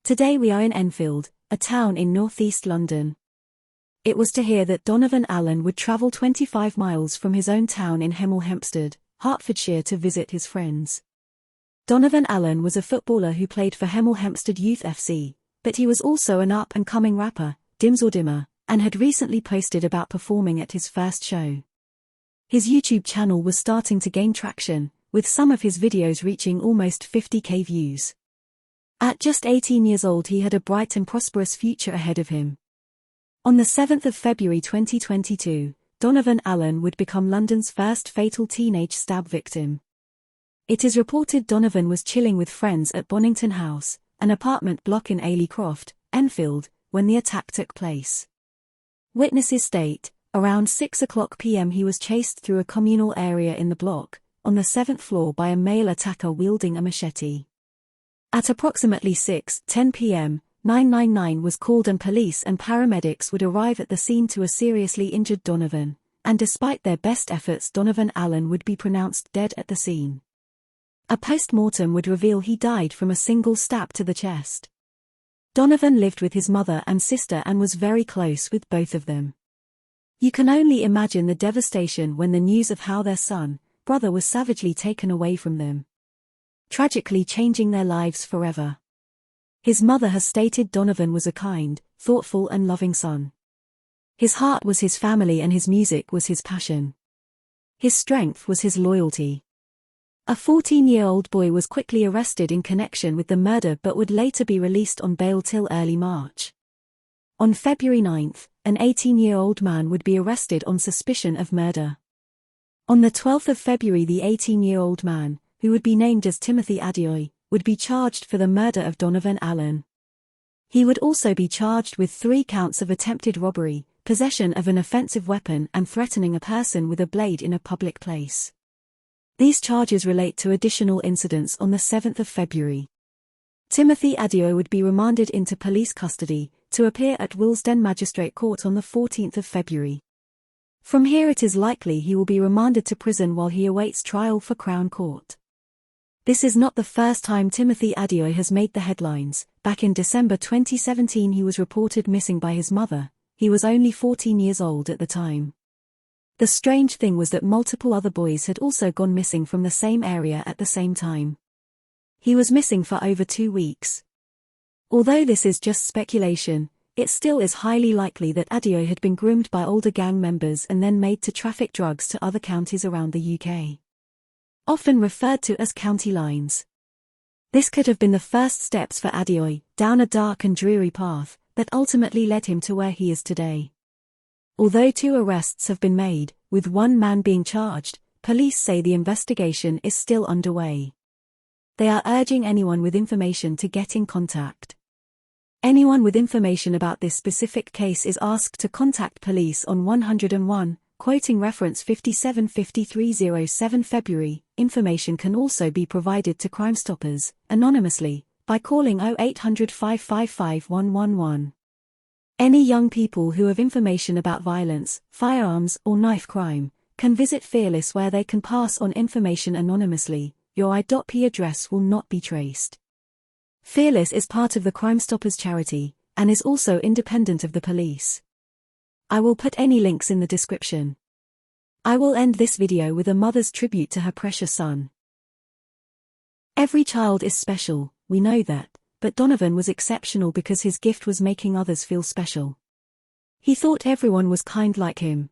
Today we are in Enfield, a town in northeast London. It was to hear that Donovan Allen would travel 25 miles from his own town in Hemel Hempstead, Hertfordshire to visit his friends. Donovan Allen was a footballer who played for Hemel Hempstead Youth FC, but he was also an up-and-coming rapper, Dimzordimma, and had recently posted about performing at his first show. His YouTube channel was starting to gain traction, with some of his videos reaching almost 50k views. At just 18 years old he had a bright and prosperous future ahead of him. On the 7th of February 2022, Donovan Allen would become London's first fatal teenage stab victim. It is reported Donovan was chilling with friends at Bonington House, an apartment block in Ailey Croft, Enfield, when the attack took place. Witnesses state, around 6:00 p.m. he was chased through a communal area in the block, on the 7th floor by a male attacker wielding a machete. At approximately 6:10 p.m., 999 was called and police and paramedics would arrive at the scene to a seriously injured Donovan, and despite their best efforts Donovan Allen would be pronounced dead at the scene. A post-mortem would reveal he died from a single stab to the chest. Donovan lived with his mother and sister and was very close with both of them. You can only imagine the devastation when the news of how their brother was savagely taken away from them, tragically changing their lives forever. His mother has stated Donovan was a kind, thoughtful and loving son. His heart was his family and his music was his passion. His strength was his loyalty. A 14-year-old boy was quickly arrested in connection with the murder but would later be released on bail till early March. On February 9th, an 18-year-old man would be arrested on suspicion of murder. On the 12th of February the 18-year-old man, who would be named as Timothy Adeoye, would be charged for the murder of Donovan Allen. He would also be charged with 3 counts of attempted robbery, possession of an offensive weapon and threatening a person with a blade in a public place. These charges relate to additional incidents on the 7th of February. Timothy Adeoye would be remanded into police custody, to appear at Willesden Magistrate Court on the 14th of February. From here it is likely he will be remanded to prison while he awaits trial for Crown Court. This is not the first time Timothy Adeoye has made the headlines. Back in December 2017 he was reported missing by his mother. He was only 14 years old at the time. The strange thing was that multiple other boys had also gone missing from the same area at the same time. He was missing for over 2 weeks. Although this is just speculation, it still is highly likely that Adeoye had been groomed by older gang members and then made to traffic drugs to other counties around the UK. Often referred to as county lines. This could have been the first steps for Adeoye, down a dark and dreary path, that ultimately led him to where he is today. Although 2 arrests have been made, with 1 man being charged, police say the investigation is still underway. They are urging anyone with information to get in contact. Anyone with information about this specific case is asked to contact police on 101, quoting reference 575307 February. Information can also be provided to Crimestoppers, anonymously, by calling 0800 555 111. Any young people who have information about violence, firearms or knife crime, can visit Fearless where they can pass on information anonymously. Your I.P address will not be traced. Fearless is part of the Crimestoppers charity, and is also independent of the police. I will put any links in the description. I will end this video with a mother's tribute to her precious son. Every child is special, we know that, but Donovan was exceptional because his gift was making others feel special. He thought everyone was kind like him.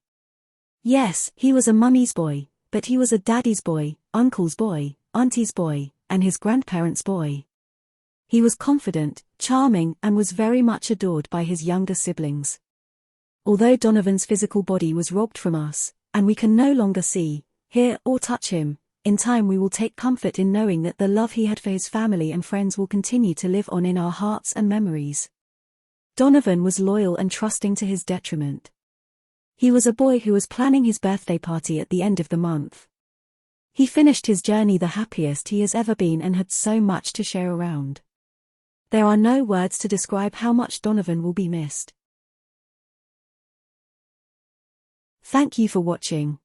Yes, he was a mummy's boy, but he was a daddy's boy, uncle's boy, auntie's boy, and his grandparents' boy. He was confident, charming, and was very much adored by his younger siblings. Although Donovan's physical body was robbed from us, and we can no longer see, hear, or touch him, in time we will take comfort in knowing that the love he had for his family and friends will continue to live on in our hearts and memories. Donovan was loyal and trusting to his detriment. He was a boy who was planning his birthday party at the end of the month. He finished his journey the happiest he has ever been and had so much to share around. There are no words to describe how much Donovan will be missed. Thank you for watching.